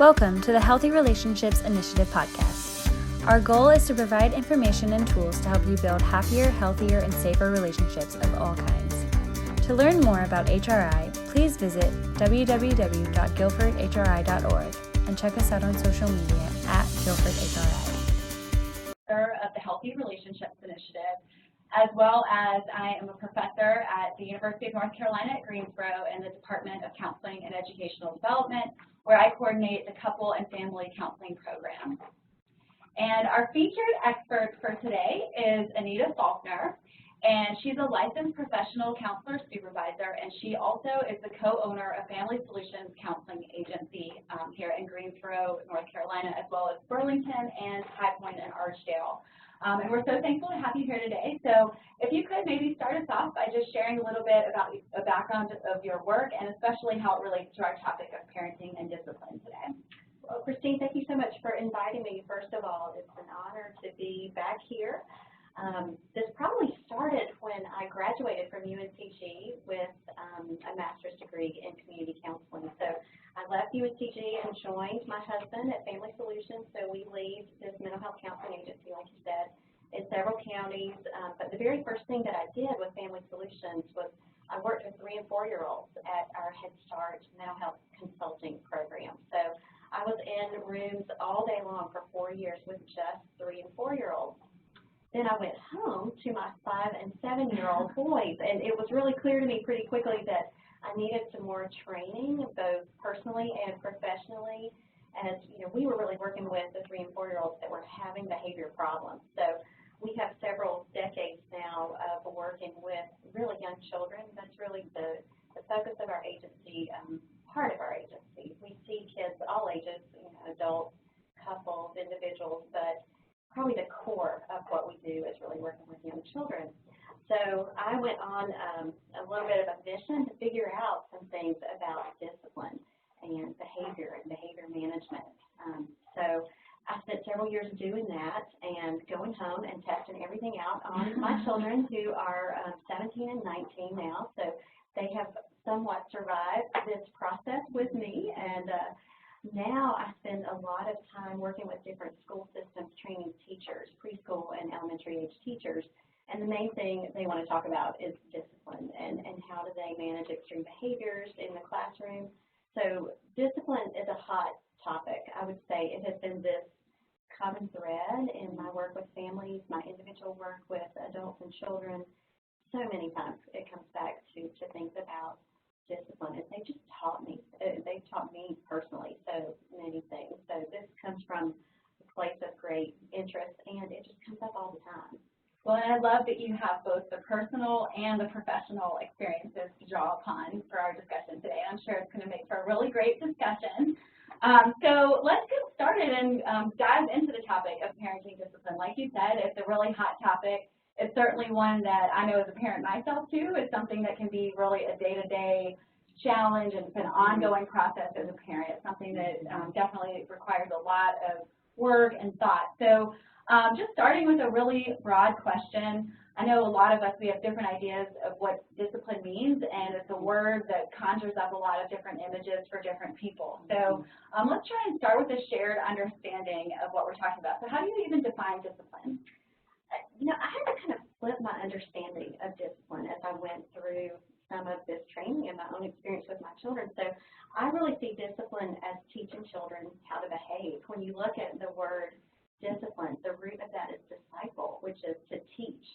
Welcome to the Healthy Relationships Initiative podcast. Our goal is to provide information and tools to help you build happier, healthier, and safer relationships of all kinds. To learn more about HRI, please visit www.guilfordhri.org and check us out on social media at GuilfordHRI. Of the Healthy Relationships Initiative, as well as I am a professor at the University of North Carolina at Greensboro in the Department of Counseling and Educational Development, where I coordinate the couple and family counseling program. And our featured expert for today is Anita Faulkner, and she's a licensed professional counselor supervisor, and she also is the co-owner of Family Solutions Counseling Agency here in Greensboro, North Carolina, as well as Burlington and High Point and Archdale. And we're so thankful to have you here today. So if you could maybe start us off by just sharing a little bit about a background of your work and especially how it relates to our topic of parenting and discipline today. Well, Christine, thank you so much for inviting me. First of all, it's an honor to be back here. This probably started when I graduated from UNCG with a master's degree in community counseling. So I left UNCG and joined my husband at Family Solutions. So we lead this mental health counseling agency, like you said, in several counties. But the very first thing that I did with Family Solutions was I worked with 3- and 4-year-olds at our Head Start mental health consulting program. So I was in rooms all day long for 4 years with just 3- and 4-year-olds. Then I went home to my 5- and 7-year-old boys, and it was really clear to me pretty quickly that I needed some more training, both personally and professionally, as we were really working with the 3- and 4-year-olds that were having behavior problems. So we have several decades now of working with really young children. That's really the focus of our agency, part of our agency. We see kids all ages, adults, couples, individuals, but probably the core of what we do is really working with young children. So I went on a little bit of a mission to figure out some things about discipline and behavior management. So I spent several years doing that and going home and testing everything out on my children, who are 17 and 19 now. So they have somewhat survived this process with me, and now I spend a lot of time working with different school systems, training teachers, preschool and elementary age teachers, and the main thing they want to talk about is discipline and how do they manage extreme behaviors in the classroom. So discipline is a hot topic. I would say it has been this common thread in my work with families, my individual work with adults and children. So many times it comes back to things about discipline, and they just taught me. They've taught me personally so many things. So this comes from a place of great interest, and it just comes up all the time. Well, and I love that you have both the personal and the professional experiences to draw upon for our discussion today. I'm sure it's going to make for a really great discussion. So let's get started and dive into the topic of parenting discipline. Like you said, it's a really hot topic. It's certainly one that I know as a parent myself too. It's something that can be really a day-to-day challenge, and it's an ongoing process as a parent. It's something that definitely requires a lot of work and thought. So just starting with a really broad question, I know a lot of us, we have different ideas of what discipline means, and it's a word that conjures up a lot of different images for different people. So let's try and start with a shared understanding of what we're talking about. So how do you even define discipline? I had to kind of flip my understanding of discipline as I went through some of this training and my own experience with my children. So I really see discipline as teaching children how to behave. When you look at the word discipline, the root of that is disciple, which is to teach.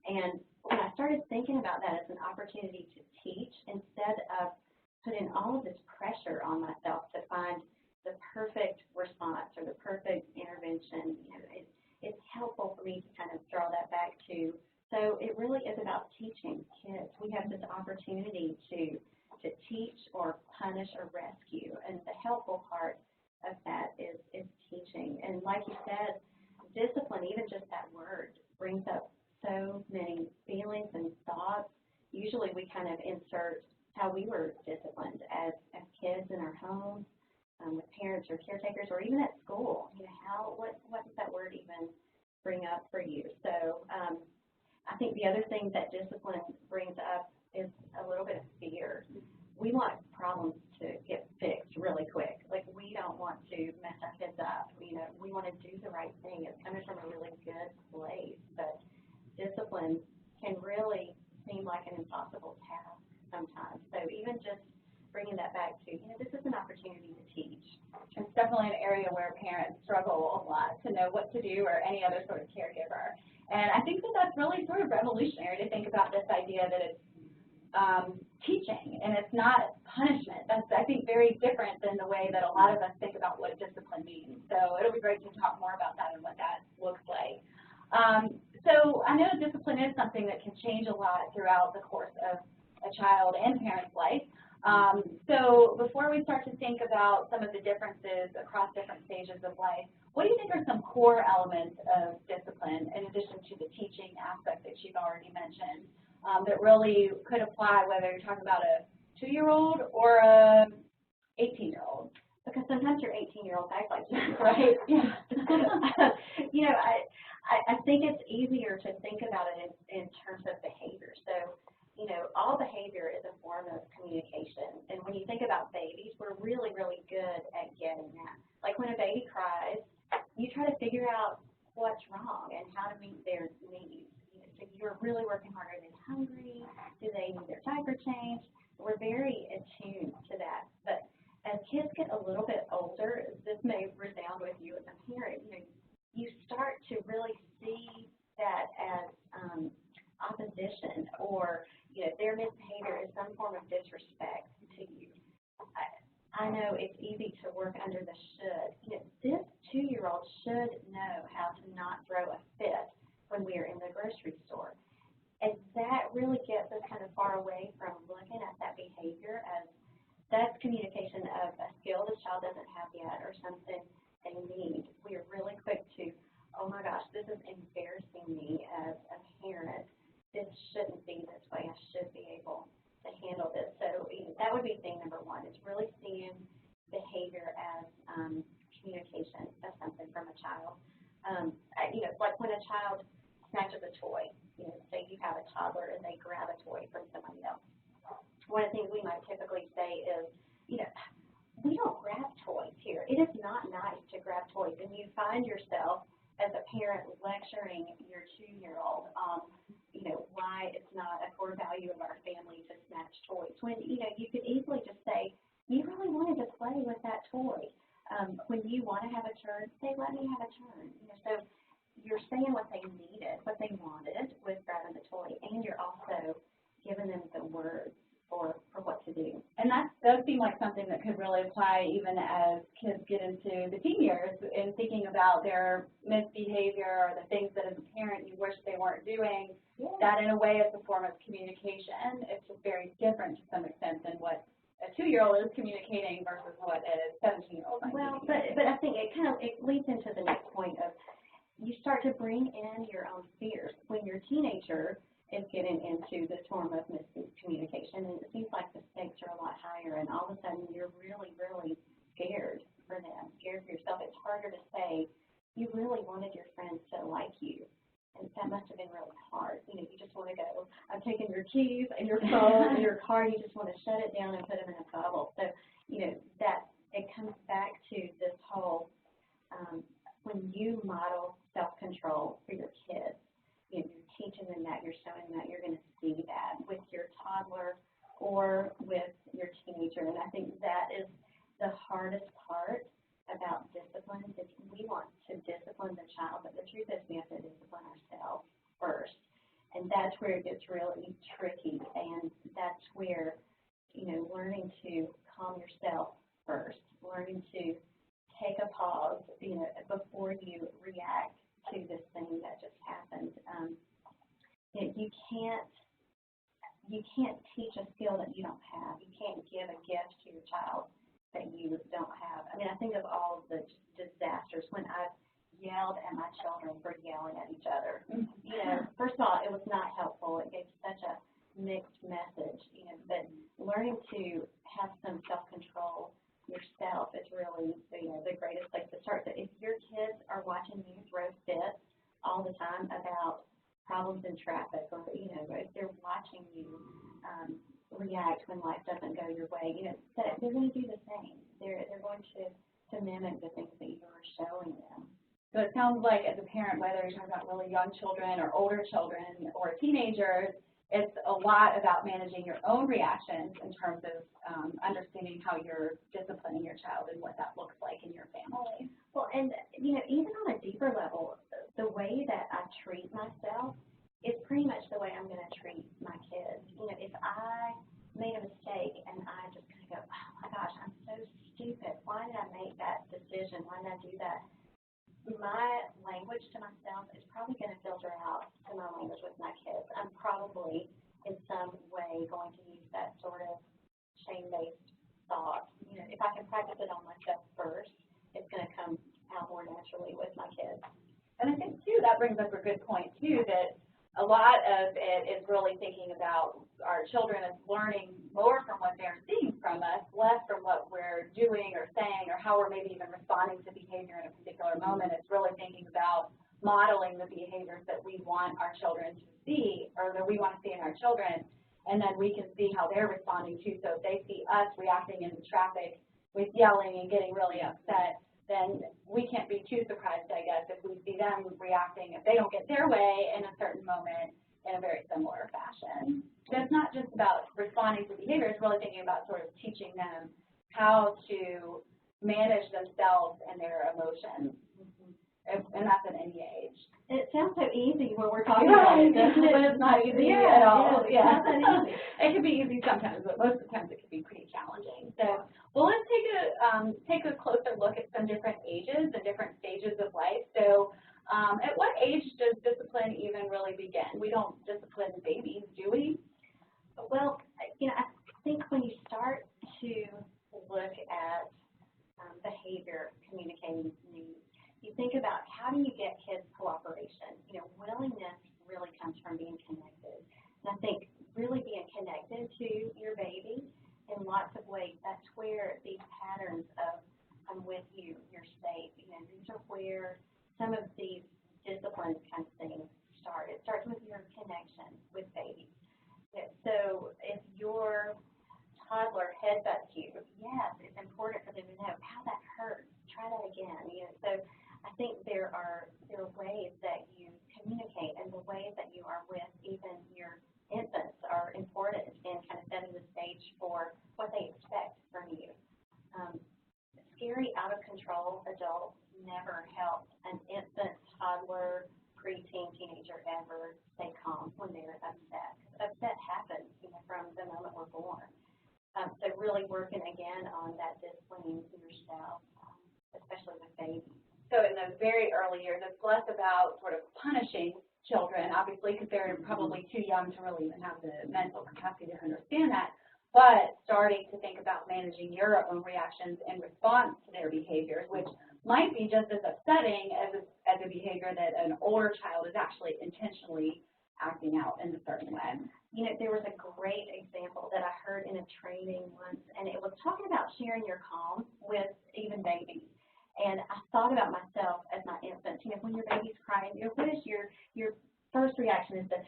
And when I started thinking about that as an opportunity to teach, instead of putting all of this pressure on myself to find the perfect response or the perfect intervention, it's helpful for me to kind of draw that back to. So it really is about teaching kids. We have this opportunity to teach or punish or rescue, and the helpful part of that is teaching. And like you said, discipline, even just that word, brings up so many feelings and thoughts. Usually we kind of insert how we were disciplined as kids in our homes, with parents or caretakers, or even at school. What does that word even bring up for you? So I think the other thing that discipline brings up is a little bit of fear. We want problems to get fixed really quick. Like, we don't want to to mess our kids up. You know, we want to do the right thing. It's coming from a really good place, but discipline can really seem like an impossible task sometimes. So even just bringing that back to, you know, this is an opportunity to teach. It's definitely an area where parents struggle a lot to know what to do, or any other sort of caregiver. And I think that that's really sort of revolutionary to think about this idea that it's teaching and it's not punishment. That's, I think, very different than the way that a lot of us think about what discipline means. So it'll be great to talk more about that and what that looks like. So I know discipline is something that can change a lot throughout the course of a child and parent's life. So before we start to think about some of the differences across different stages of life, what do you think are some core elements of discipline, in addition to the teaching aspect that you've already mentioned, that really could apply whether you're talking about a 2-year-old or a 18-year-old? Because sometimes your 18-year-olds act like you, right? Yeah. You know, I think it's easier to think about it in terms of behavior. So, you know, all behavior is a form of communication. And when you think about babies, we're really, really good at getting that. Like when a baby cries, you try to figure out what's wrong and how to meet their needs. You know, so you're really working hard. Are they hungry? Do they need their diaper changed? We're very attuned to that. But as kids get a little bit older, this may resound with you as a parent, you know, you start to really see that as opposition, or, you know, their misbehavior is some form of disrespect to you. I know it's easy to work under the should. You know, this 2-year-old should know how to not throw a fit when we are in the grocery store. And that really gets us kind of far away from looking at that behavior as that's communication of a skill the child doesn't have yet or something they need. We are really quick to, oh my gosh, this is embarrassing me as a parent. This shouldn't be this way. I should be able to handle this. So that would be thing number one, is really seeing behavior as communication of something from a child. You know, like when a child snatches a toy, you know, say you have a toddler and they grab a toy from somebody else. One of the things we might typically say is, you know, we don't grab toys here. It is not nice to grab toys. And you find yourself as a parent lecturing your 2-year-old on, you know, why it's not a core value of our family to snatch toys. When, you know, you could easily just say, you really wanted to play with that toy. When you want to have a turn, say, let me have a turn. You know, so you're saying what they needed, what they wanted with grabbing the toy, and you're also giving them the words for what to do. And that does seem like something that could really apply even as kids get into the teen years, in thinking about their misbehavior or the things that as a parent you wish they weren't doing. Yeah. That in a way is a form of communication. It's just very different to some extent than what a 2-year-old is communicating versus what a 17-year-old might be. Well, but I think it leads into the next point of you start to bring in your own fears. When your teenager is getting into this form of miscommunication, and it seems like the stakes are a lot higher, and all of a sudden you're really, really scared for them, scared for yourself. It's harder to say, you really wanted your friends to like you, and that must have been really hard. You know, you just want to go, I'm taking your keys and your phone and your car, and you just want to shut it down and put them in a bubble. So, you know, that it comes back to this whole, when you model self-control for your kids, you know, you're teaching them that, you're showing that, you're going to see that with your toddler or with your teenager. And I think that is the hardest part about discipline, is we want to discipline the child, but the truth is we have to discipline ourselves first. And that's where it gets really tricky, and that's where, you know, learning to calm yourself first, learning to take a pause, you know, before you react to this thing that just happened. You know, you can't teach a skill that you don't have. You can't give a gift to your child that you don't have. I mean, I think of all of the disasters when I've yelled at my children for yelling at each other. You know, first of all, it was not helpful. It gave such a mixed message, you know, but learning to have some self-control yourself is really, you know, the greatest place to start. So if your kids are watching you throw fits all the time about problems in traffic, or, you know, if they're watching you react when life doesn't go your way, you know, that they're going to do the same. They're going to to mimic the things that you're showing them. So it sounds like as a parent, whether you're talking about really young children or older children or teenagers, it's a lot about managing your own reactions in terms of understanding how you're disciplining your child and what that looks like in your family. Well, and, you know, even on a deeper level, the way that I treat myself is pretty much the way I'm going to treat my kids. You know, if I made a mistake and I just kind of go, oh my gosh, I'm so stupid. Why did I make that decision? Why did I do that? My language to myself is probably going to filter out to my language with my kids. I'm probably in some way going to use that sort of shame-based thought. You know, if I can practice it on myself first, it's going to come out more naturally with my kids. And I think, too, that brings up a good point, too, that a lot of it is really thinking about our children as learning more from what they're seeing from us, less from what we're doing or saying or how we're maybe even responding to behavior in a particular moment. It's really thinking about modeling the behaviors that we want our children to see or that we want to see in our children, and then we can see how they're responding too. So if they see us reacting in the traffic with yelling and getting really upset, then we can't be too surprised, I guess, if we see them reacting, if they don't get their way in a certain moment in a very similar fashion. So it's not just about responding to behavior, it's really thinking about sort of teaching them how to manage themselves and their emotions, and that's at any age. It sounds so easy when we're talking about it, doesn't it? But it's not easy at all. Yeah, it's not that easy. It can be easy sometimes, but most of the times it can be pretty challenging. So, well, let's take a closer look at some different ages and different stages of life. So, at what age does discipline even really begin? We don't discipline babies, do we? Well, you know, I think when you start to look at behavior communicating needs, you think about how do you get kids' cooperation. You know, willingness really comes from being connected. And I think really being connected to your baby in lots of ways, that's where these patterns of I'm with you, you're safe, you know, these are where some of these disciplines kind of things start. It starts with your connection with babies. So if your toddler headbutts you, yes, it's important for them to know how that hurts. Try that again. You know, so I think there are ways that you communicate, and the ways that you are with even your infants are important in kind of setting the stage for what they expect from you. Scary, out of control adults never help an infant, toddler, preteen, teenager ever stay calm when they're upset. Upset happens, you know, from the moment we're born. So really working again on that disciplining yourself, especially with babies. So in those very early years, it's less about sort of punishing children, obviously, because they're probably too young to really even have the mental capacity to understand that, but starting to think about managing your own reactions in response to their behaviors, which might be just as upsetting as a behavior that an older child is actually intentionally acting out in a certain way. You know, there was a great example that I heard in a training once, and it was talking about sharing your calm with even babies. And I thought about myself as my infant. You know, when your baby's crying, you know, what is your first reaction is to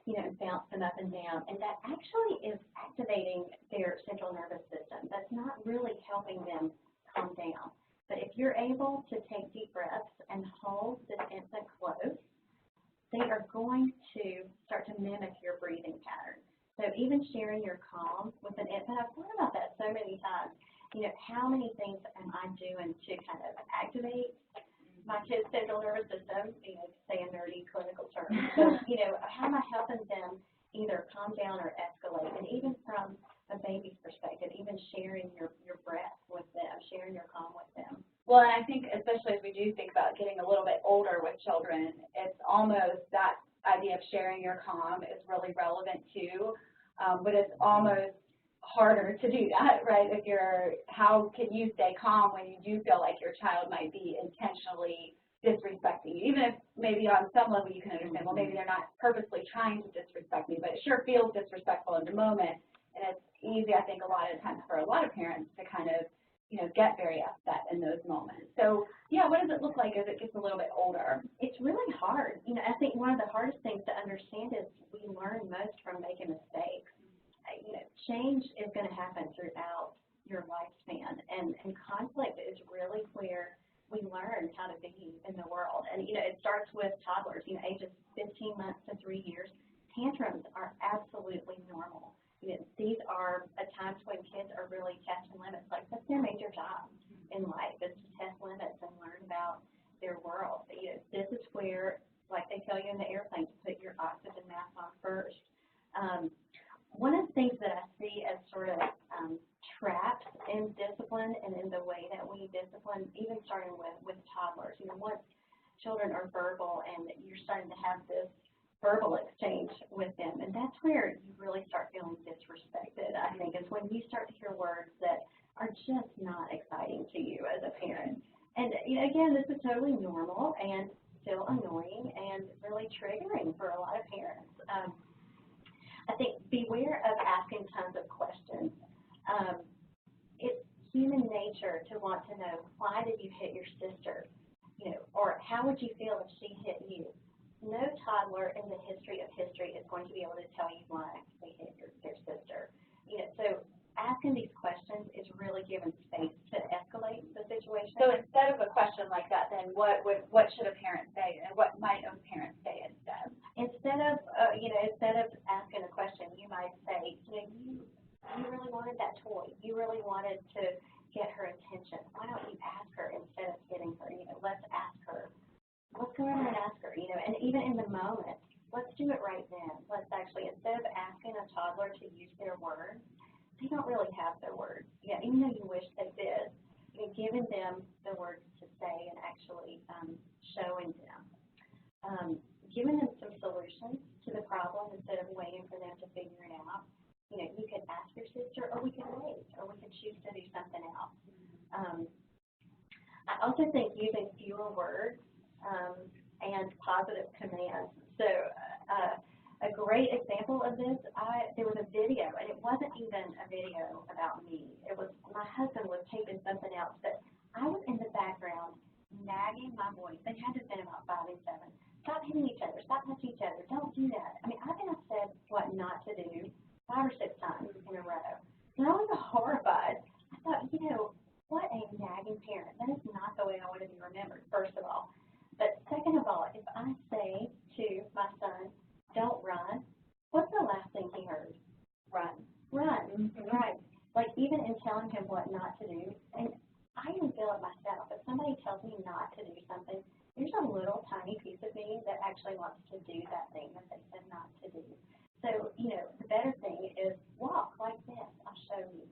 you know, and bounce them up and down. And that actually is activating their central nervous system. That's not really helping them calm down. But if you're able to take deep breaths and hold this infant close, they are going to start to mimic your breathing pattern. So even sharing your calm with an infant, I've thought about that so many times. You know, how many things am I doing to kind of activate my kid's central nervous system, you know, to say in nerdy clinical terms. So, you know, how am I helping them either calm down or escalate? And even from a baby's perspective, even sharing your breath with them, sharing your calm with them. Well, and I think especially as we do think about getting a little bit older with children, it's almost that idea of sharing your calm is really relevant too, but it's almost harder to do that, right? How can you stay calm when you do feel like your child might be intentionally disrespecting you? Even if maybe on some level you can understand, well, maybe they're not purposely trying to disrespect me, but it sure feels disrespectful in the moment. And it's easy, I think, a lot of times for a lot of parents to kind of, you know, get very upset in those moments. So, yeah, what does it look like as it gets a little bit older? It's really hard. You know, I think one of the hardest things to understand is we learn most from making mistakes. You know, change is going to happen throughout your lifespan. And conflict is really where we learn how to be in the world. And, it starts with toddlers, ages 15 months to 3 years. Tantrums are absolutely normal. These are times when kids are really testing limits. Like, that's their major job in life, is to test limits and learn about their world. This is where, like they tell you in the airplane, to put your oxygen mask on first. One of the things that I see as sort of traps in discipline and in the way that we discipline, even starting with toddlers. Once children are verbal and you're starting to have this verbal exchange with them, and that's where you really start feeling disrespected, I think, is when you start to hear words that are just not exciting to you as a parent. And, again, this is totally normal and still annoying and really triggering for a lot of parents. I think beware of asking tons of questions. It's human nature to want to know, why did you hit your sister? Or how would you feel if she hit you? No toddler in the history of history is going to be able to tell you why they hit your sister. So asking these questions is really giving space to escalate the situation. So instead of a question like that, then what should a parent say, and what might a parent say instead? Instead of asking a question, you might say, you really wanted that toy. You really wanted to get her attention. Why don't you ask her instead of hitting her? Let's ask her. Let's go over and ask her. And even in the moment, let's do it right then. Let's actually, instead of asking a toddler to use their words, they don't really have their words. Even though you wish they did, giving them the words to say and actually showing them. Giving them some solutions to the problem instead of waiting for them to figure it out. You could ask your sister, or we could wait, or we could choose to do something else. I also think using fewer words and positive commands. So a great example of this, there was a video, and it wasn't even a video about me. It was my husband was taping something else, but I was in the background nagging my boys. They had to have been about 5 and 7. Stop hitting each other. Stop touching each other. Don't do that. I mean, I think I've said what not to do 5 or 6 times in a row. And I was horrified. I thought, what a nagging parent. That is not the way I want to be remembered, first of all. But second of all, if I say to my son, don't run, what's the last thing he heard? Run. Run. Mm-hmm. Right. Like, even in telling him what not to do, and I even feel it myself. If somebody tells me not to do something, there's a little tiny piece of me that actually wants to do that thing that they said not to do. So, the better thing is walk like this. I'll show you.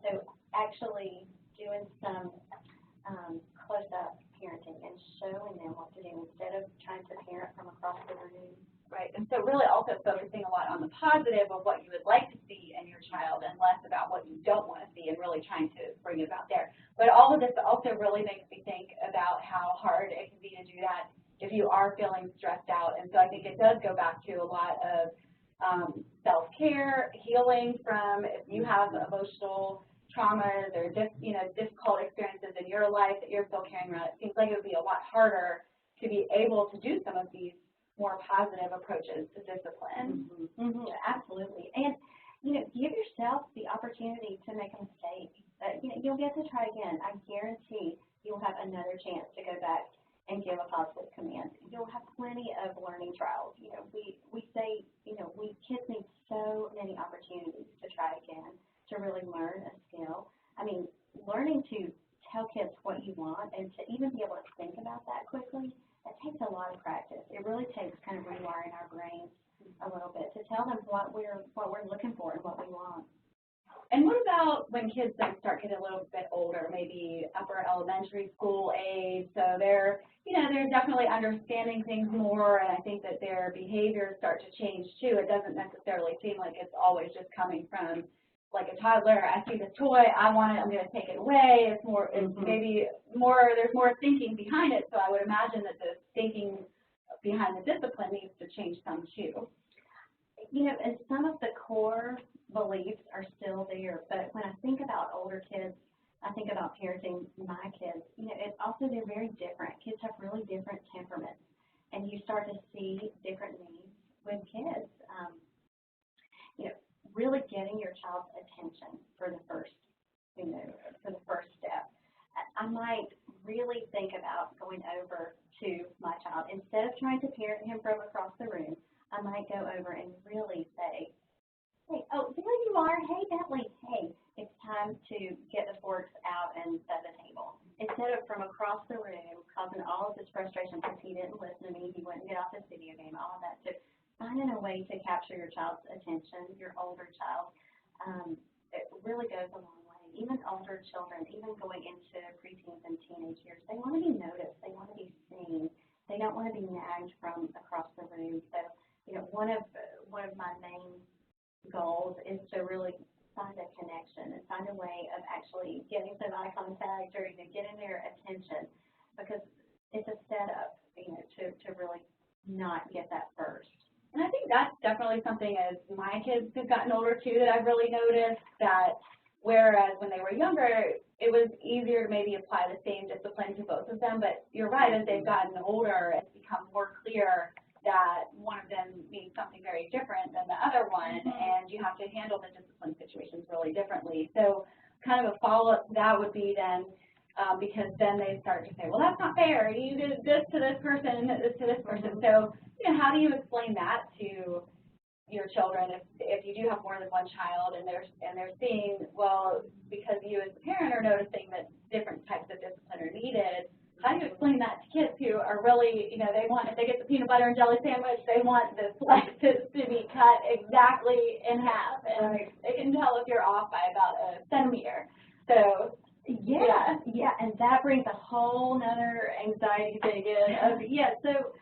So actually doing some close-up parenting and showing them what to do instead of trying to parent from across the room. Right, and so really also focusing a lot on the positive of what you would like to see in your child and less about what you don't want to see, and really trying to bring it about there. But all of this also really makes me think about how hard it can be to do that if you are feeling stressed out. And so I think it does go back to a lot of self-care, healing from, if you have emotional traumas or difficult experiences in your life that you're still carrying around, it seems like it would be a lot harder to be able to do some of these more positive approaches to discipline. Mm-hmm. Mm-hmm. Absolutely. And, give yourself the opportunity to make a mistake. You'll get to try again. I guarantee you'll have another chance to go back and give a positive command. You'll have plenty of learning trials. We say, kids need so many opportunities to try again, to really learn a skill. I mean, learning to tell kids what you want and to even be able to think about that quickly, that takes a lot of practice. It really takes kind of rewiring our brains a little bit to tell them what we're looking for and what we want. And what about when kids then start getting a little bit older, maybe upper elementary school age, so they're definitely understanding things more, and I think that their behaviors start to change too. It doesn't necessarily seem like it's always just coming from like a toddler. I see this toy, I want it, I'm going to take it away. It's more, maybe more, there's more thinking behind it, so I would imagine that the thinking behind the discipline needs to change some too. And some of the core beliefs are still there, but when I think about older kids, I think about parenting my kids, it's also, they're very different. Kids have really different temperaments, and you start to see different needs with kids. Really getting your child's attention for the first for the first step. I might really think about going over to my child. Instead of trying to parent him from across the room, I might go over and really say, hey, oh, there you are. Hey, Bentley. Hey, it's time to get the forks out and set the table. Instead of from across the room causing all of this frustration because he didn't listen to me, he wouldn't get off his video game, all of that. So finding a way to capture your child's attention, your older child, it really goes a long way. Even older children, even going into preteens and teenage years, they want to be noticed. They want to be seen. They don't want to be nagged from across the room. So, one of my main goals is to really find a connection and find a way of actually getting some eye contact or getting their attention, because it's a setup, to really not get that first. And I think that's definitely something as my kids have gotten older too that I've really noticed that whereas when they were younger, it was easier to maybe apply the same discipline to both of them. But you're right, as they've gotten older, it's become more clear that one of them needs something very different than the other one, and you have to handle the discipline situations really differently. So kind of a follow-up to that would be then, because then they start to say, well, that's not fair. You did this to this person and this to this person. So, how do you explain that to your children if you do have more than one child and they're seeing, well, because you as the parent are noticing that different types of discipline are needed, how do you explain that to kids who are really, they want, if they get the peanut butter and jelly sandwich, they want the slices to be cut exactly in half, and they can tell if you're off by about a centimeter. So, yeah, and that brings a whole nother anxiety thing in. So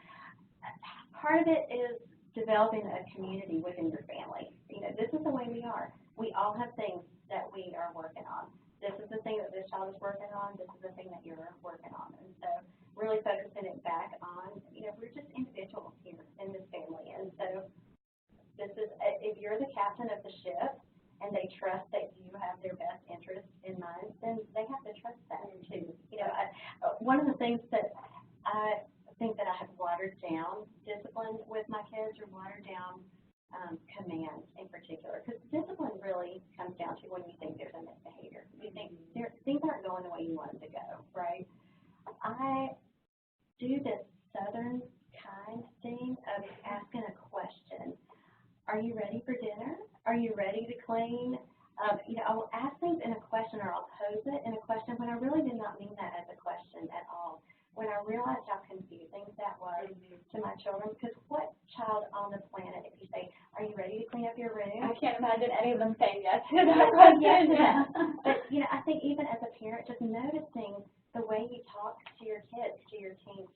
part of it is developing a community within your family. This is the way we are. We all have things that we are working on. This is the thing that this child is working on. This is the thing that you're working on. And so really focusing it back on, we're just individuals here in this family. And so this is, if you're the captain of the ship and they trust that you have their best interest in mind, then they have to trust that too. One of the things that I think that I have watered down discipline with my kids, or watered down commands in particular, because discipline really comes down to when you think there's a misbehavior. You think things aren't going the way you want them to go, right? I do this Southern kind thing of asking a question. Are you ready for dinner? Are you ready to clean? I'll ask things in a question, or I'll pose it in a question when I really did not mean that as a question at all. When I realized how confusing that was to my children, because what child on the planet, if you say, are you ready to clean up your room? I can't imagine any of them saying yes to that question. Yeah. But, I think even as a parent, just noticing the way you talk to your kids, to your teens,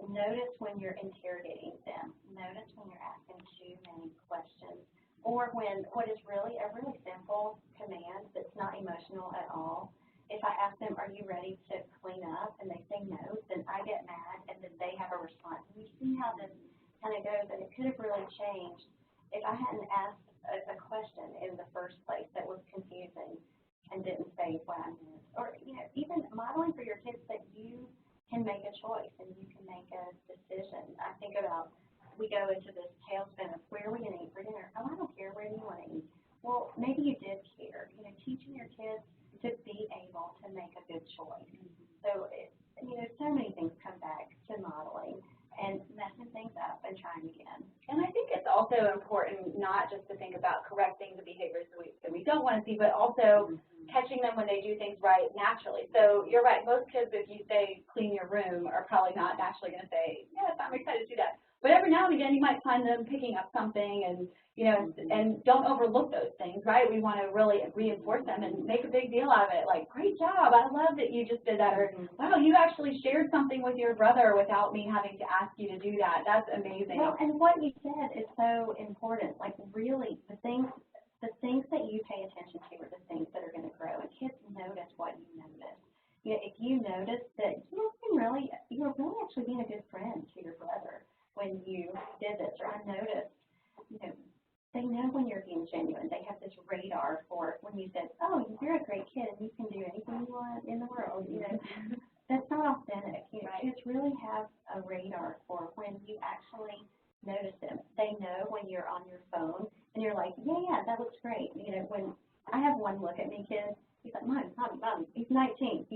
notice when you're interrogating them. Notice when you're asking too many questions. Or when what is really a really simple command that's not emotional at all. If I ask them, are you ready to clean up, and they say no, then I get mad, and then they have a response. And you see how this kind of goes, and it could have really changed if I hadn't asked a question in the first place that was confusing and didn't say what I meant. Or, even modeling for your kids that you can make a choice and you can make a decision. I think about, we go into this tailspin of where are we going to eat for dinner? Oh, I don't care where you want to eat. Well, maybe you did care. Teaching your kids to be able to make a good choice. So, so many things come back to modeling and messing things up and trying again. And I think it's also important not just to think about correcting the behaviors that we don't want to see, but also catching them when they do things right naturally. So you're right, most kids, if you say clean your room, are probably not naturally going to say, yes, I'm excited to do that. But every now and again, you might find them picking up something, and and don't overlook those things, right? We want to really reinforce them and make a big deal out of it. Like, great job! I love that you just did that. Or, wow, you actually shared something with your brother without me having to ask you to do that. That's amazing. Well, and what you said is so important. Like, really, the things that you pay attention to are the things that are going to grow. And kids notice what you notice. If you notice that you were really actually being a good friend to your brother when you did this, or I noticed, they know when you're being genuine. They have this radar for when you said, oh, you're a great kid and you can do anything you want in the world. That's not authentic. Right. Kids really have a radar for when you actually notice them. They know when you're on your phone and you're like, yeah, that looks great. When I have one look at me kid, he's like,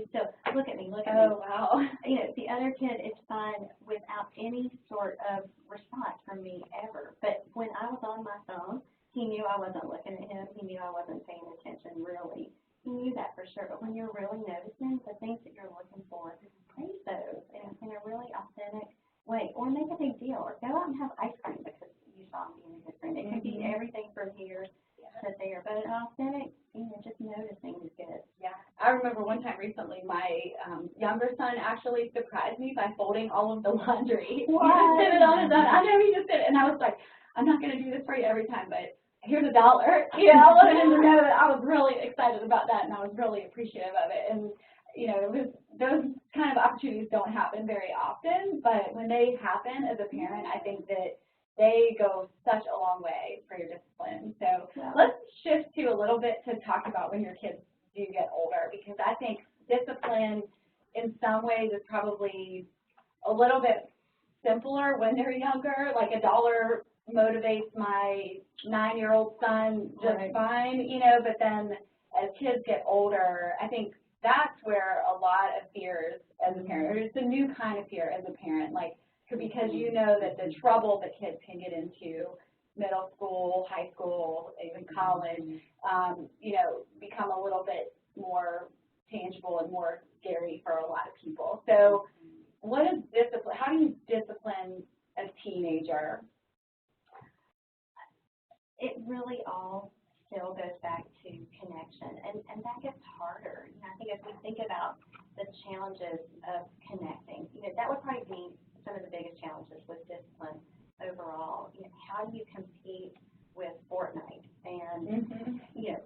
you still, look at me, look at Oh, me. wow. You know, the other kid is fine without any sort of response from me ever. But when I was on my phone, he knew I wasn't looking at him. He knew I wasn't paying attention, really. He knew that for sure. But when you're really noticing the things that you're looking for, praise those in a really authentic way. Or make a big deal. Or go out and have ice cream because you saw him being a good friend. It can be everything from here to there. But an authentic, just noticing is good. Yeah, I remember one time recently, my younger son actually surprised me by folding all of the laundry. What? He just did it on his own. I know he just did it, and I was like, I'm not going to do this for you every time, but here's $1. I wanted him to know that I was really excited about that, and I was really appreciative of it. And those kind of opportunities don't happen very often, but when they happen as a parent, I think that they go such a long way for your discipline. So let's shift to a little bit to talk about when your kids do get older, because I think discipline in some ways is probably a little bit simpler when they're younger. Like $1 motivates my 9-year-old son just fine, but then as kids get older, I think that's where a lot of fears as a parent, or it's a new kind of fear as a parent, like because you know that the trouble that kids can get into, middle school, high school, even college, become a little bit more tangible and more scary for a lot of people. So what is discipline? How do you discipline a teenager? It really all still goes back to connection, and that gets harder. I think as we think about the challenges of connecting, that would probably be some of the biggest challenges with discipline overall. How do you compete with Fortnite and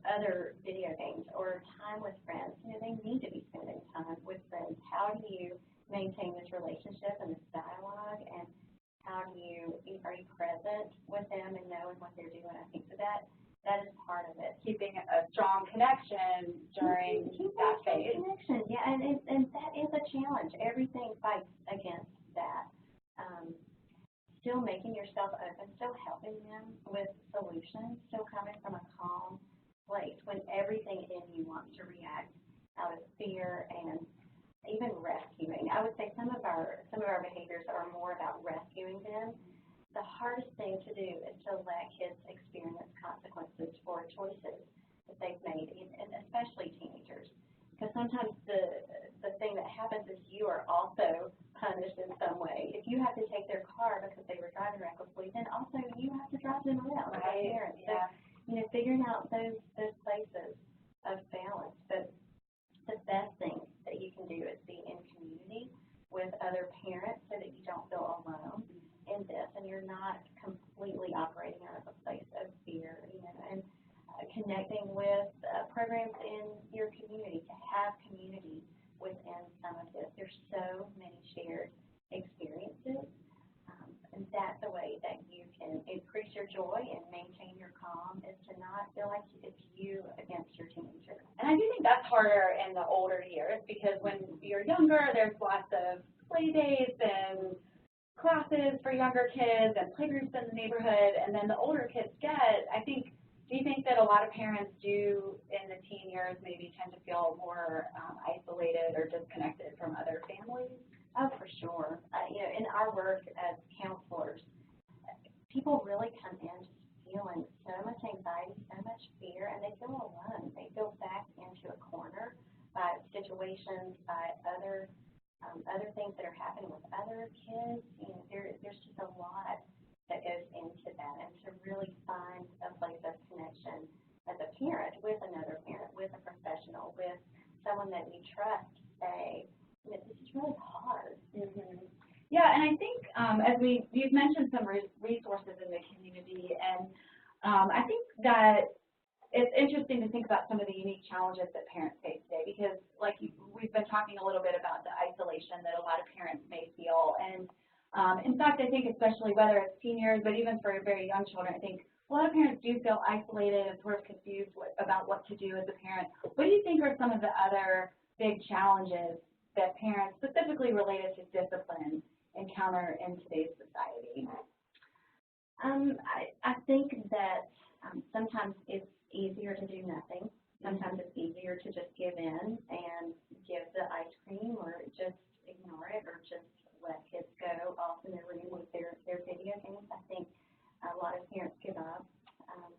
other video games or time with friends? They need to be spending time with friends. How do you maintain this relationship and this dialogue, and how do you are you present with them and knowing what they're doing? I think that is part of it. Keeping a strong connection during that phase. Connection, yeah, and that is a challenge. Everything fights against that. Still making yourself open, still helping them with solutions, still coming from a calm place when everything in you wants to react out of fear and even rescuing. I would say some of our behaviors are more about rescuing them. The hardest thing to do is to let kids experience consequences for choices that they've made, and especially teenagers. Because sometimes the thing that happens is you are also punished in some way. If you have to take their car because they were driving recklessly, then also you have to drive them around as a parent. So, figuring out those places of balance. But the best thing that you can do is be in community with other parents so that you don't feel alone in this, and you're not completely operating out of a place of fear, and connecting with programs in your community, to have community within some of this. There's so many shared experiences, and that's a way that you can increase your joy and maintain your calm, is to not feel like it's you against your teenager. And I do think that's harder in the older years, because when you're younger, there's lots of play dates and classes for younger kids and playgroups in the neighborhood, and then the older kids get, do you think that a lot of parents do in the teen years maybe tend to feel more isolated or disconnected from other families? Oh, for sure. In our work as counselors, people really come in just feeling so much anxiety, so much fear, and they feel alone. They feel backed into a corner by situations, by other things that are happening with other kids. There's just a lot that goes into that, and to really find a place of connection as a parent, with another parent, with a professional, with someone that you trust, say, this is really hard. Mm-hmm. Yeah, and I think as you've mentioned some resources in the community, and I think that it's interesting to think about some of the unique challenges that parents face today, because we've been talking a little bit about the isolation that a lot of parents may feel, and in fact, I think especially whether it's seniors, but even for very young children, I think a lot of parents do feel isolated and sort of confused about what to do as a parent. What do you think are some of the other big challenges that parents, specifically related to discipline, encounter in today's society? I think that sometimes it's easier to do nothing Sometimes it's easier to just give in and give the ice cream or just ignore it or just let kids go off in their room with their video games. I think a lot of parents give up.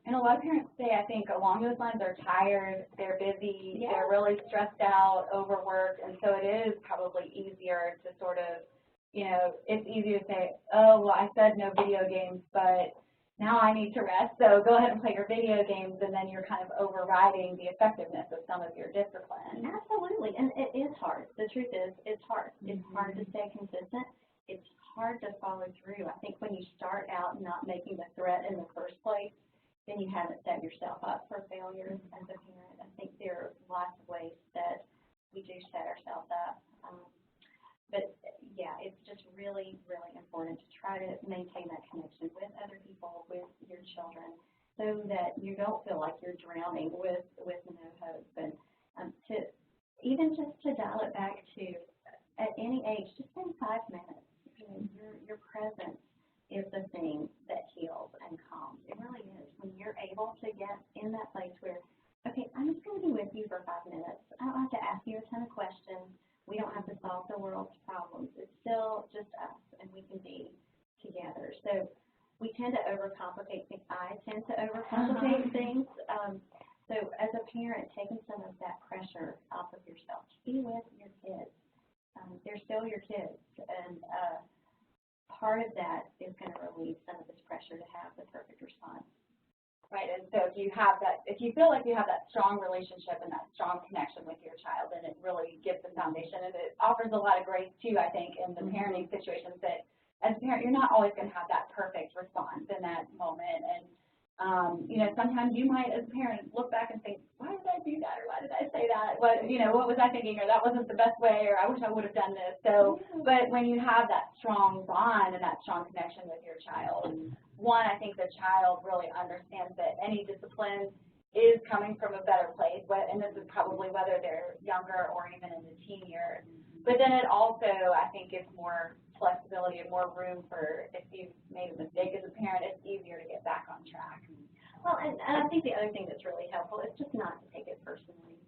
And a lot of parents say, I think, along those lines, they're tired, they're busy, Yeah. they're really stressed out, overworked, and so it is probably easier to sort of, it's easy to say, oh, well, I said no video games, but now I need to rest, so go ahead and play your video games, and then you're kind of overriding the effectiveness of some of your discipline. Absolutely, and it is hard. The truth is, it's hard. It's hard to stay consistent. It's hard to follow through. I think when you start out not making the threat in the first place, then you haven't set yourself up for failure as a parent. I think there are lots of ways that we do set ourselves up. But yeah, it's just really, really important to try to maintain that connection with other people, with your children, so that you don't feel like you're drowning with no hope. And to even just to dial it back to at any age, just spend 5 minutes. Your presence is the thing that heals and calms. It really is. When you're able to get in that place where, okay, I'm just going to be with you for 5 minutes. I don't have to ask you a ton of questions. We don't have to solve the world's problems. It's still just us, and we can be together. So we tend to overcomplicate things. I tend to overcomplicate things. So as a parent, taking some of that pressure off of yourself to be with your kids. They're still your kids, and part of that is going to relieve some of this pressure to have the perfect response. Right, and so if you feel like you have that strong relationship and that strong connection with your child, then it really gives the foundation, and it offers a lot of grace too, I think, in the parenting situations that as a parent, you're not always going to have that perfect response in that moment, and sometimes you might, as a parent, look back and think, why did I do that, or why did I say that, what was I thinking, or that wasn't the best way, or I wish I would have done this. So, but when you have that strong bond and that strong connection with your child, one, I think the child really understands that any discipline is coming from a better place, and this is probably whether they're younger or even in the teen years. But then it also, I think, gives more flexibility and more room for, if you've made a mistake as a parent, it's easier to get back on track. Well, and I think the other thing that's really helpful is just not to take it personally.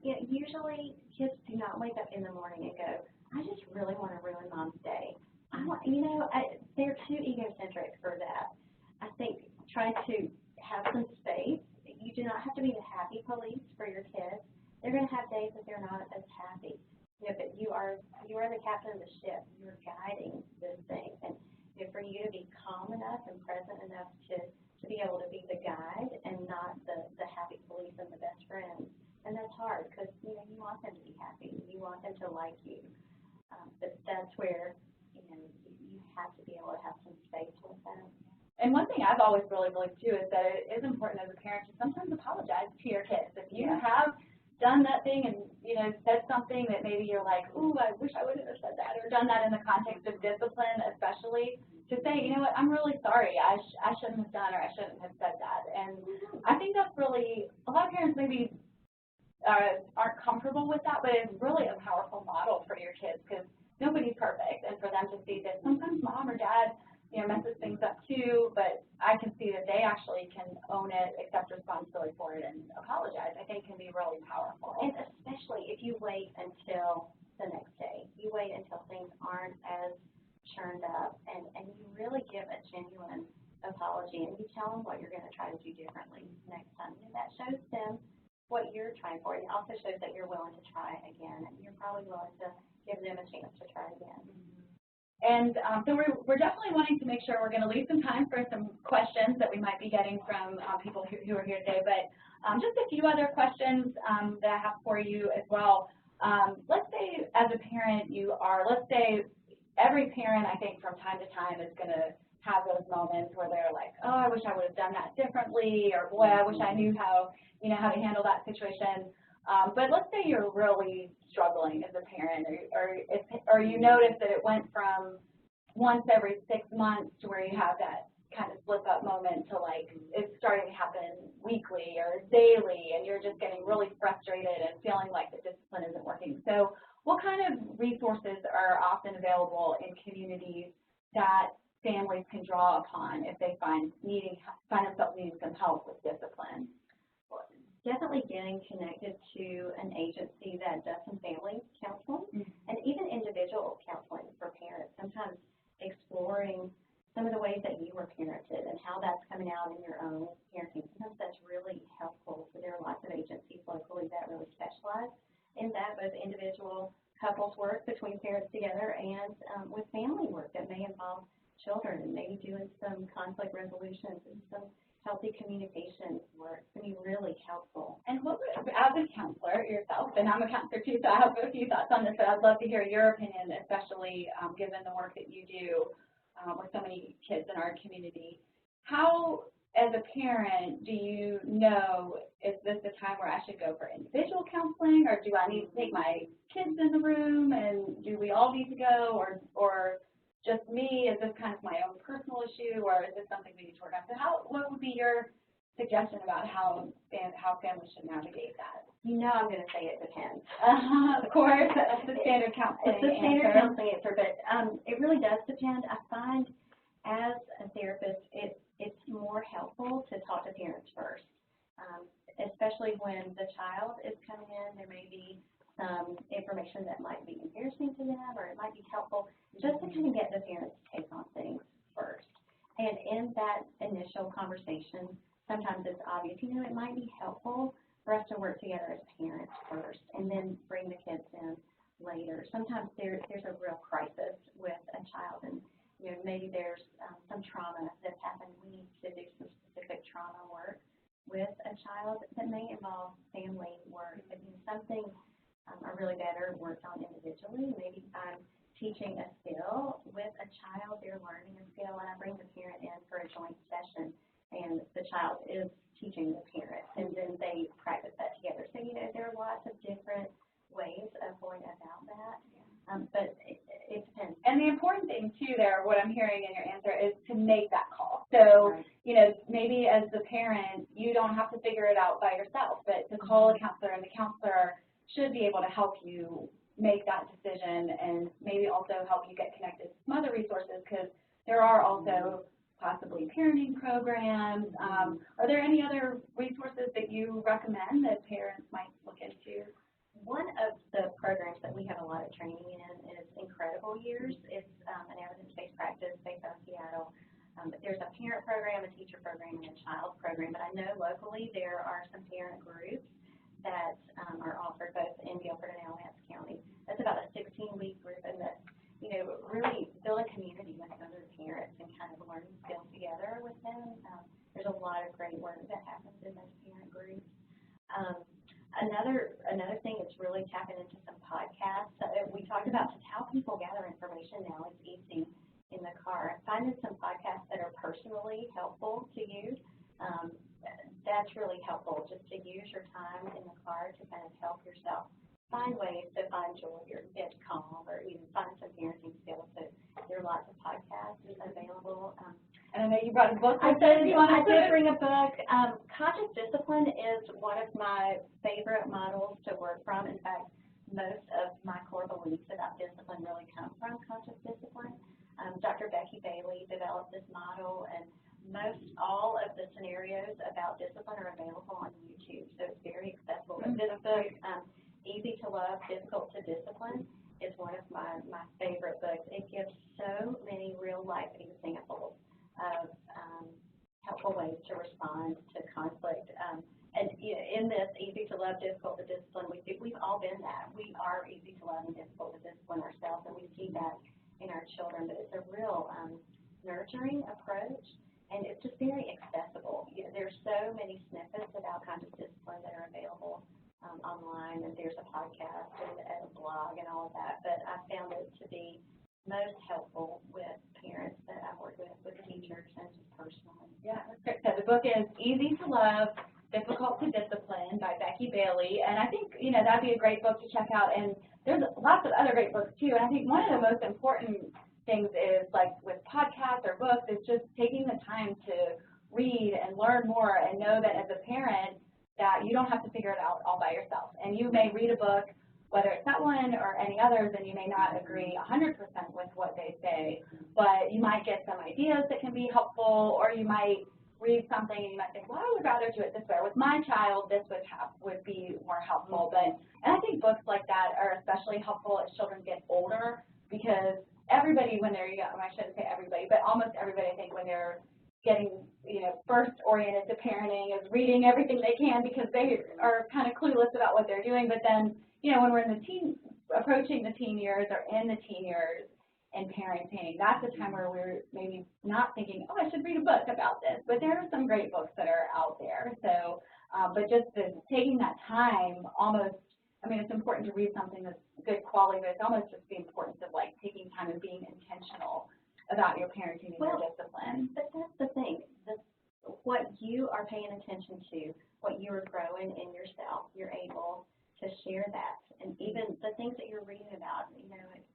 Usually kids do not wake up in the morning and go, I just really want to ruin Mom's day. They're too egocentric for that. I think try to have some space. You do not have to be the happy police for your kids. They're going to have days that they're not as happy. But you are the captain of the ship. You're guiding this thing. And for you to be calm enough and present enough to be able to be the guide and not the happy police and the best friend. And that's hard because, you want them to be happy. You want them to like you. But that's where, you have to be able to have some space with them. And one thing I've always really believed, too, is that it is important as a parent to sometimes apologize to your kids. If you have done that thing and, said something that maybe you're like, ooh, I wish I wouldn't have said that, or done that in the context of discipline especially, to say, you know what, I'm really sorry, I shouldn't have done or I shouldn't have said that. And I think that's really, a lot of parents maybe aren't comfortable with that, but it's really a powerful model for your kids because nobody's perfect. And for them to see that sometimes mom or dad, messes things up too, but I can see that they actually can own it, accept responsibility for it, and apologize, I think can be really powerful. And especially if you wait until the next day. You wait until things aren't as churned up, and you really give a genuine apology, and you tell them what you're going to try to do differently next time. That shows them what you're trying for. It also shows that you're willing to try again, and you're probably willing to give them a chance to try again. And so we're definitely wanting to make sure we're going to leave some time for some questions that we might be getting from people who are here today. But just a few other questions that I have for you as well. Let's say as a parent let's say every parent, I think, from time to time is going to have those moments where they're like, oh, I wish I would have done that differently, or boy, I wish I knew how to handle that situation. But let's say you're really struggling as a parent, or you notice that it went from once every 6 months to where you have that kind of slip-up moment to like it's starting to happen weekly or daily, and you're just getting really frustrated and feeling like the discipline isn't working. So what kind of resources are often available in communities that families can draw upon if they find themselves needing some help with discipline? definitely getting connected to an agency that does some family counseling and even individual counseling for parents, sometimes exploring some of the ways that you were parented and how that's coming out in your own parenting. Sometimes that's really helpful. So there are lots of agencies locally that really specialize in that, both individual couples work between parents together and with family work that may involve children and maybe doing some conflict resolutions and some healthy communication work. It's going to be really helpful. And what would, as a counselor yourself, and I'm a counselor too, so I have a few thoughts on this, but I'd love to hear your opinion, especially given the work that you do with so many kids in our community. How, as a parent, do you know, is this the time where I should go for individual counseling, or do I need to take my kids in the room, and do we all need to go, or just me? Is this kind of my own personal issue, or is this something we need to work on? So what would be your suggestion about how families should navigate that? You know I'm going to say it depends. Of course, that's the standard counseling It's the standard answer. counseling answer, but it really does depend. I find as a therapist, it's more helpful to talk to parents first, especially when the child is coming in. There may be some information that might be embarrassing to them, or it might be helpful just to kind of get the parents' take on things first. And in that initial conversation, sometimes it's obvious, it might be helpful for us to work together as parents first and then bring the kids in later. Sometimes there's a real crisis with a child, and maybe there's some trauma that's happened. We need to do some specific trauma work with a child that may involve family work. But something are really better worked on individually. Maybe I'm teaching a skill with a child, they're learning a skill, and I bring the parent in for a joint session, and the child is teaching the parent, and then they practice that together. So, there are lots of different ways of going about that, but it depends. And the important thing, too, there, what I'm hearing in your answer, is to make that call. So, maybe as the parent, you don't have to figure it out by yourself, but to call a counselor, and the counselor should be able to help you make that decision and maybe also help you get connected to some other resources, because there are also possibly parenting programs. Are there any other resources that you recommend that parents might look into? One of the programs that we have a lot of training in is Incredible Years. It's an evidence-based practice based out of Seattle. But there's a parent program, a teacher program, and a child program. But I know locally there are some parent groups that are offered both in Guilford and Alamance County. That's about a 16-week group, and that's, really build a community with other parents and kind of learn skills together with them. There's a lot of great work that happens in those parent groups. Another thing is really tapping into some podcasts. We talked about just how people gather information now. It's easy in the car. Finding some podcasts that are personally helpful to you. That's really helpful, just to use your time in the car to kind of help yourself find ways to find joy or get calm or even find some parenting skills. So there are lots of podcasts available. And I know you brought a book. I did bring a book. Conscious Discipline is one of my favorite models to work from. In fact, most of my core beliefs about discipline really come from conscious discipline. Dr. Becky Bailey developed this model, and most all of the scenarios about discipline are available on YouTube, so it's very accessible. But this book, Easy to Love, Difficult to Discipline, is one of my favorite books. It gives so many real-life examples of helpful ways to respond to conflict. And in this Easy to Love, Difficult to Discipline, we've all been that. We are easy to love and difficult to discipline ourselves, and we see that in our children. But it's a real nurturing approach. And it's just very accessible. There's so many snippets about conscious discipline that are available online, and there's a podcast and a blog and all of that. But I found it to be most helpful with parents that I've worked with teachers, and just personally. Yeah, that's great. So the book is Easy to Love, Difficult to Discipline by Becky Bailey. And I think, that'd be a great book to check out. And there's lots of other great books, too. And I think one of the most important things is, like with podcasts or books, is just taking the time to read and learn more and know that as a parent that you don't have to figure it out all by yourself. And you may read a book, whether it's that one or any others, and you may not agree 100% with what they say, but you might get some ideas that can be helpful, or you might read something and you might think, well, I would rather do it this way. Or with my child, this would be more helpful. And I think books like that are especially helpful as children get older, because everybody, when they're young, I shouldn't say everybody, but almost everybody, I think, when they're getting, first oriented to parenting, is reading everything they can because they are kind of clueless about what they're doing. But then, when we're in the approaching the teen years or in the teen years and parenting, that's a time where we're maybe not thinking, oh, I should read a book about this. But there are some great books that are out there. So, but just taking that time, almost, it's important to read something that's good quality, but it's almost just the importance of taking time and being intentional about your parenting and your discipline. But that's the thing. What you are paying attention to, what you are growing in yourself, you're able to share that. And even the things that you're reading about,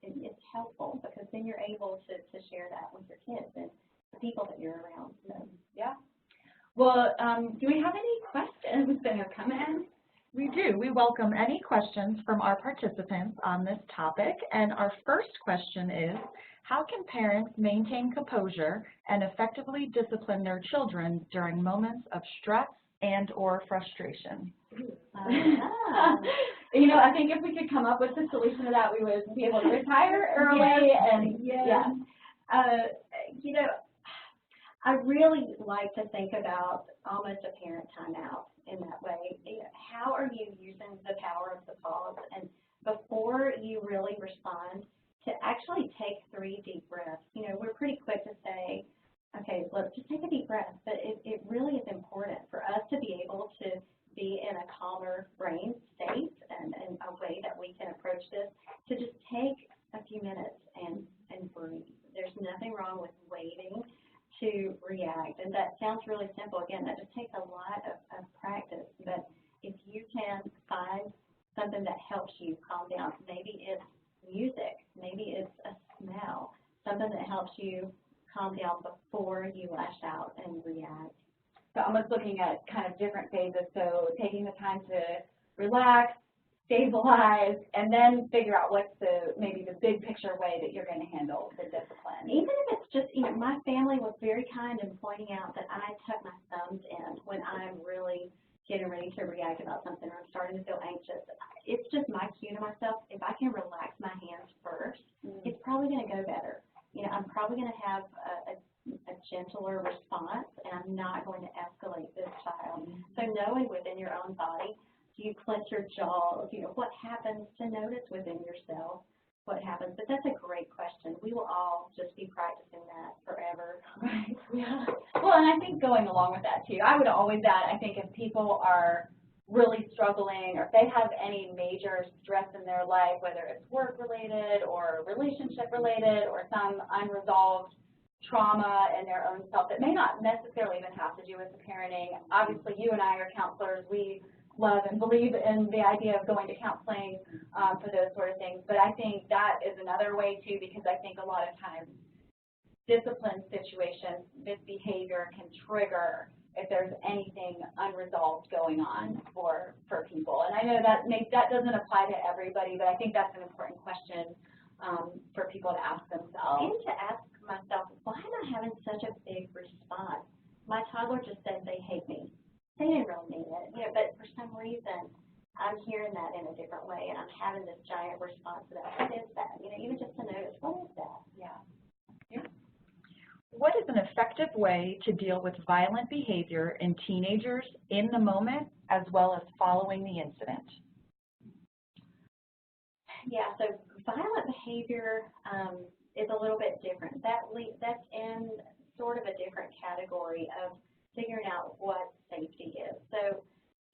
it's helpful, because then you're able to share that with your kids and the people that you're around. So, yeah. Well, do we have any questions that have come in? We do. We welcome any questions from our participants on this topic. And our first question is, how can parents maintain composure and effectively discipline their children during moments of stress and or frustration? I think if we could come up with a solution to that, we would be able to retire early. I really like to think about almost a parent timeout in that way. How are you using the power of the pause? And before you really respond, to actually take 3 deep breaths. We're pretty quick to say, okay, let's just take a deep breath. But it really is important for us to be able to be in a calmer brain state and a way that we can approach this, to just take a few minutes and breathe. There's nothing wrong with waiting to react. And that sounds really simple. Again, that just takes a lot of practice. But if you can find something that helps you calm down, maybe it's music, maybe it's a smell, something that helps you calm down before you lash out and react. So almost looking at kind of different phases, so taking the time to relax, stabilize, and then figure out what's maybe the big picture way that you're going to handle the discipline. Even if it's just, my family was very kind in pointing out that I tuck my thumbs in when I'm really getting ready to react about something, or I'm starting to feel anxious. It's just my cue to myself. If I can relax my hands first, it's probably going to go better. I'm probably going to have a gentler response, and I'm not going to escalate this child. So knowing within your own body, do you clench your jaw? What happens, to notice within yourself what happens. But that's a great question. We will all just be practicing that forever. Right. Yeah. Well, and I think going along with that too, I would always add, I think if people are really struggling, or if they have any major stress in their life, whether it's work related or relationship related or some unresolved trauma in their own self that may not necessarily even have to do with the parenting. Obviously, you and I are counselors. We love and believe in the idea of going to counseling for those sort of things. But I think that is another way too, because I think a lot of times discipline situations, misbehavior can trigger if there's anything unresolved going on for people. And I know that doesn't apply to everybody, but I think that's an important question for people to ask themselves. And to ask myself, why am I having such a big response? My toddler just said they hate me. They didn't really mean it, but for some reason I'm hearing that in a different way, and I'm having this giant response to that. What is that? Even just to notice, what is that? Yeah. What is an effective way to deal with violent behavior in teenagers in the moment as well as following the incident? Yeah, so violent behavior is a little bit different. That's in sort of a different category of figuring out what safety is. So,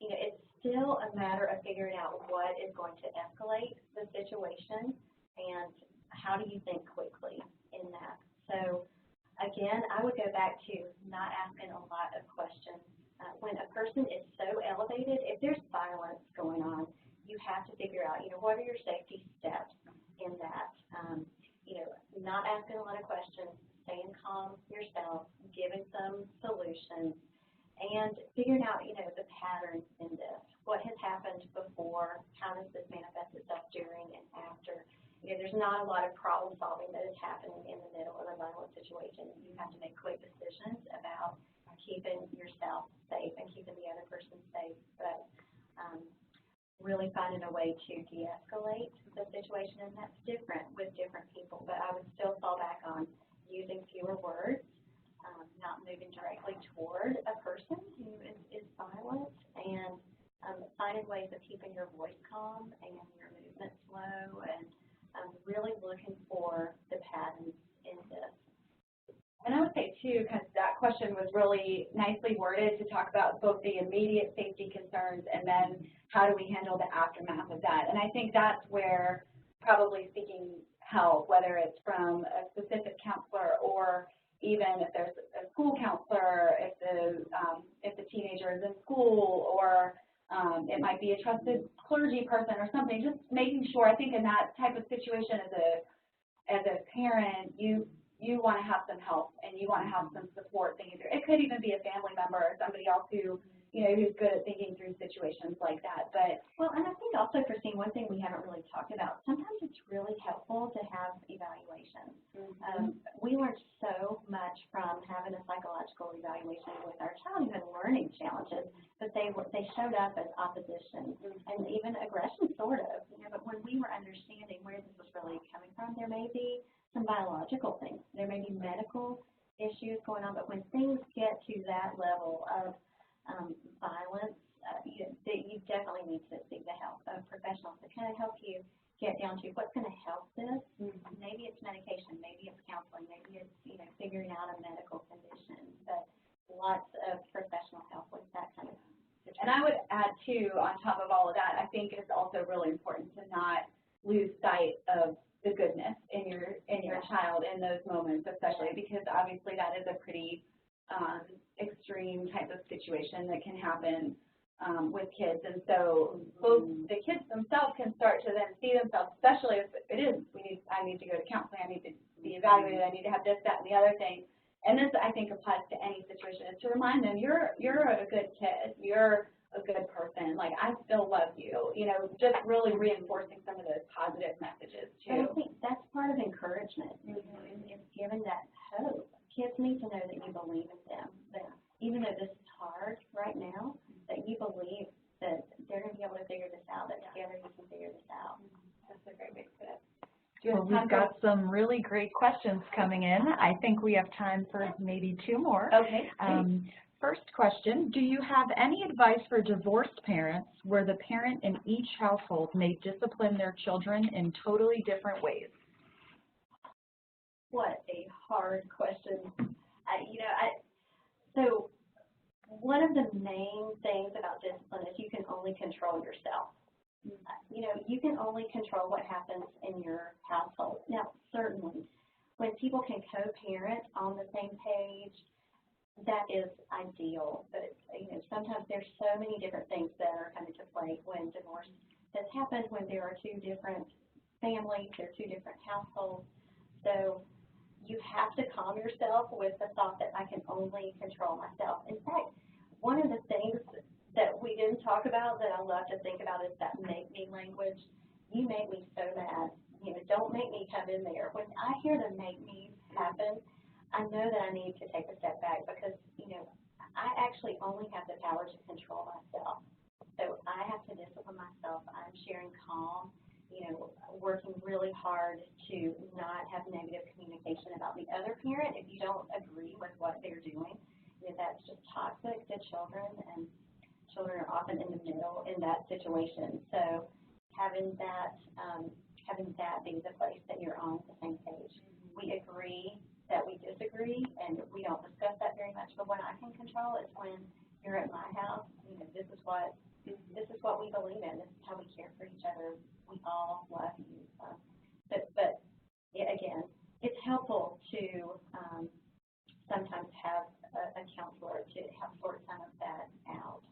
it's still a matter of figuring out what is going to escalate the situation and how do you think quickly in that. So, again, I would go back to not asking a lot of questions. When a person is so elevated, if there's violence going on, you have to figure out, what are your safety steps in that. Not asking a lot of questions, staying calm yourself, giving some solutions, and figuring out, the patterns in this. What has happened before? How does this manifest itself during and after? There's not a lot of problem solving that is happening in the middle of a violent situation. You have to make quick decisions about keeping yourself safe and keeping the other person safe, but really finding a way to de-escalate the situation, and that's different with different people. But I would still fall back on using fewer words, not moving directly toward a person who is violent, and finding ways of keeping your voice calm and your movement slow, and really looking for the patterns in this. And I would say, too, because that question was really nicely worded to talk about both the immediate safety concerns and then how do we handle the aftermath of that. And I think that's where probably seeking help, whether it's from a specific counselor or even if there's a school counselor, if the teenager is in school, or it might be a trusted clergy person or something, just making sure. I think in that type of situation as a parent, you want to have some help and you want to have some support thinking through. It could even be a family member or somebody else who, who's good at thinking through situations like that. But well, and I think also, Christine, one thing we haven't really talked about, sometimes it's really helpful to have evaluations. We learned so much from having a psychological evaluation with our child who had learning challenges, but they showed up as opposition and even aggression, sort of. But when we were understanding where this was really coming from, there may be some biological things, there may be medical issues going on, but when things get to that level of violence, you definitely need to seek the help of professionals to kind of help you get down to what's going to help this. Maybe it's medication, maybe it's counseling, maybe it's figuring out a medical condition, but lots of professional help with that kind of situation. And I would add too, on top of all of that, I think it's also really important to not lose sight of the goodness in your child in those moments, especially because obviously that is a pretty extreme type of situation that can happen with kids. And so both the kids themselves can start to then see themselves, especially if it is, I need to go to counseling, I need to be evaluated, I need to have this, that, and the other thing. And this, I think, applies to any situation, is to remind them, you're a good kid, you're a good person, like, I still love you, just really reinforcing some of those positive messages, too. But I think that's part of encouragement, is giving that hope. Kids need to know that you believe in them, that even though this is hard right now, that you believe that they're going to be able to figure this out, that together you can figure this out. That's a very big tip. Well, we've got some really great questions coming in. I think we have time for maybe two more. Okay. First question, do you have any advice for divorced parents where the parent in each household may discipline their children in totally different ways? What a hard question. So one of the main things about discipline is you can only control yourself. You can only control what happens in your household. Now, certainly, when people can co-parent on the same page, that is ideal. But, sometimes there's so many different things that are coming to play when divorce has happened, when there are two different families, there are two different households. So you have to calm yourself with the thought that I can only control myself. In fact, one of the things that we didn't talk about that I love to think about is that make me language. You make me so mad. Don't make me come in there. When I hear the make me happen, I know that I need to take a step back because, I actually only have the power to control myself. So I have to discipline myself. I'm sharing calm, working really hard to not have negative communication about the other parent. If you don't agree with what they're doing, that's just toxic to children, and children are often in the middle in that situation. So having that be the place that you're on the same page. We agree that we disagree, and we don't discuss that very much. But what I can control is when you're at my house. This is what we believe in. This is how we care for each other. We all love you. But again, it's helpful to sometimes have a counselor to help sort some of that out.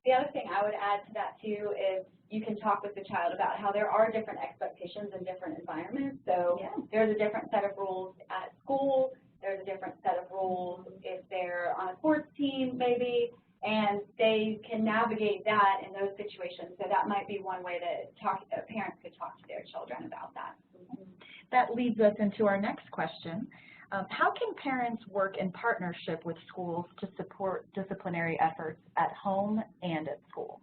The other thing I would add to that, too, is you can talk with the child about how there are different expectations in different environments. So there's a different set of rules at school. There's a different set of rules if they're on a sports team, maybe, and they can navigate that in those situations. So that might be one way that parents could talk to their children about that. That leads us into our next question. How can parents work in partnership with schools to support disciplinary efforts at home and at school?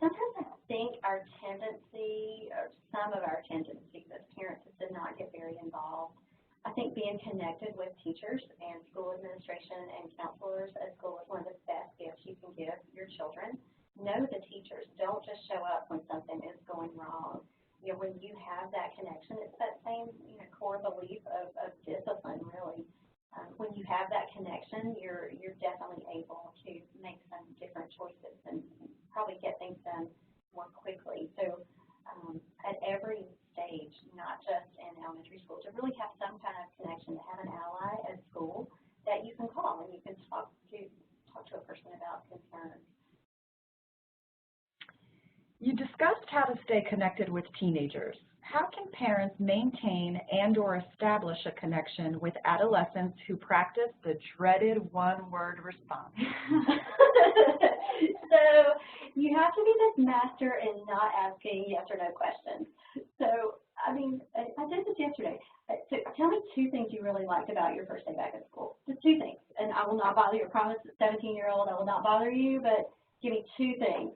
Sometimes I think our tendency, or some of our tendencies as parents, is to not get very involved. I think being connected with teachers and school administration and counselors at school is one of the best gifts you can give your children. Know the teachers. Don't just show up when something is going wrong. You know, when you have that connection, it's that same core belief of discipline, really. When you have that connection, you're definitely able to make some different choices and probably get things done more quickly. So at every stage, not just in elementary school, to really have some kind of connection, to have an ally at school that you can call and you can talk to a person about concerns. You discussed how to stay connected with teenagers. How can parents maintain and/or establish a connection with adolescents who practice the dreaded one-word response? So you have to be this master in not asking yes or no questions. So, I mean, I did this yesterday. So tell me 2 things you really liked about your first day back at school. Just 2 things. And I will not bother you. I promise, 17-year-old, I will not bother you, but give me 2 things.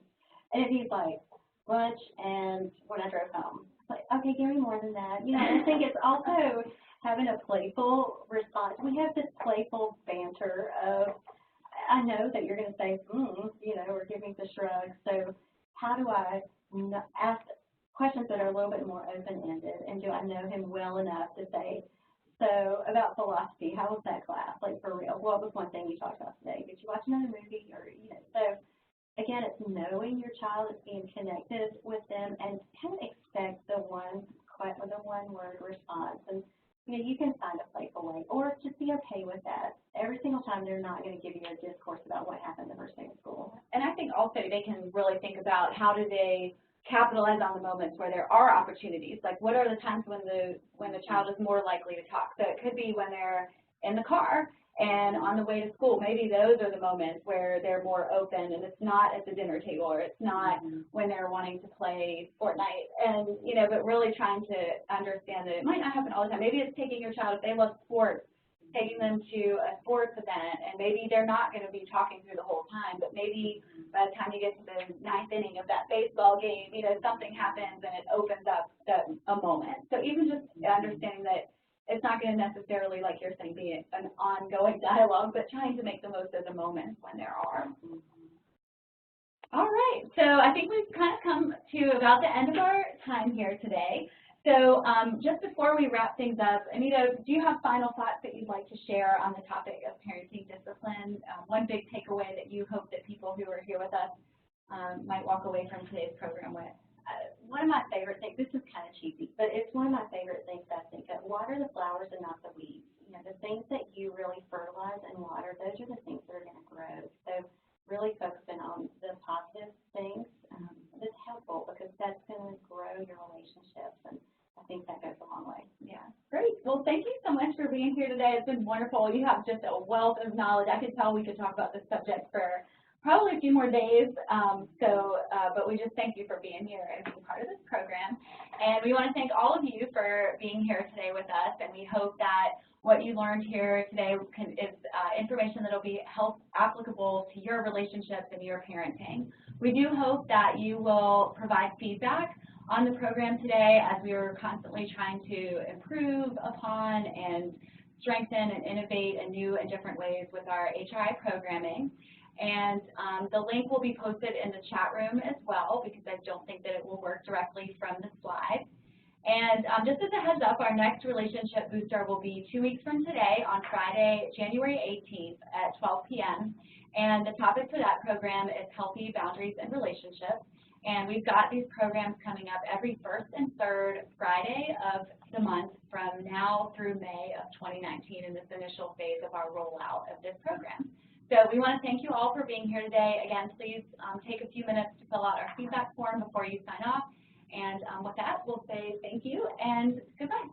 And if he's like, lunch and when I drove home. Like, okay, give me more than that. You know, I think it's also having a playful response. We have this playful banter of, I know that you're going to say, or give me the shrug. So how do I ask questions that are a little bit more open-ended, and do I know him well enough to say, so about philosophy, how was that class? Like, for real, what was one thing you talked about today? Did you watch another movie? Or, so again, it's knowing your child, is being connected with them, and kind of expect the one-word response. And you can find a playful way, or just be okay with that. Every single time, they're not going to give you a discourse about what happened the first day of school. And I think also they can really think about how do they capitalize on the moments where there are opportunities. Like, what are the times when the child is more likely to talk? So it could be when they're in the car and on the way to school. Maybe those are the moments where they're more open, and it's not at the dinner table, or it's not when they're wanting to play Fortnite. And but really trying to understand that it might not happen all the time. Maybe it's taking your child, if they love sports, taking them to a sports event, and maybe they're not going to be talking through the whole time, but maybe by the time you get to the 9th inning of that baseball game, something happens and it opens up a moment. So even just understanding that it's not going to necessarily, like you're saying, be an ongoing dialogue, but trying to make the most of the moments when there are. All right, so I think we've kind of come to about the end of our time here today. So just before we wrap things up, Anita, do you have final thoughts that you'd like to share on the topic of parenting discipline? One big takeaway that you hope that people who are here with us might walk away from today's program with? One of my favorite things, this is kind of cheesy, but it's one of my favorite things I think of. Water the flowers and not the weeds. The things that you really fertilize and water, those are the things that are going to grow. So really focusing on the positive things is helpful, because that's going to grow your relationships, and I think that goes a long way. Yeah, great. Well, thank you so much for being here today. It's been wonderful. You have just a wealth of knowledge. I could tell we could talk about this subject for probably a few more days, but we just thank you for being here and being part of this program. And we want to thank all of you for being here today with us, and we hope that what you learned here today is information that will be applicable to your relationships and your parenting. We do hope that you will provide feedback on the program today, as we are constantly trying to improve upon and strengthen and innovate in new and different ways with our HRI programming. And the link will be posted in the chat room as well, because I don't think that it will work directly from the slide. And just as a heads up, our next relationship booster will be 2 weeks from today on Friday, January 18th at 12 p.m. And the topic for that program is healthy boundaries and relationships. And we've got these programs coming up every first and third Friday of the month from now through May of 2019 in this initial phase of our rollout of this program. So we want to thank you all for being here today. Again, please take a few minutes to fill out our feedback form before you sign off. And with that, we'll say thank you and goodbye.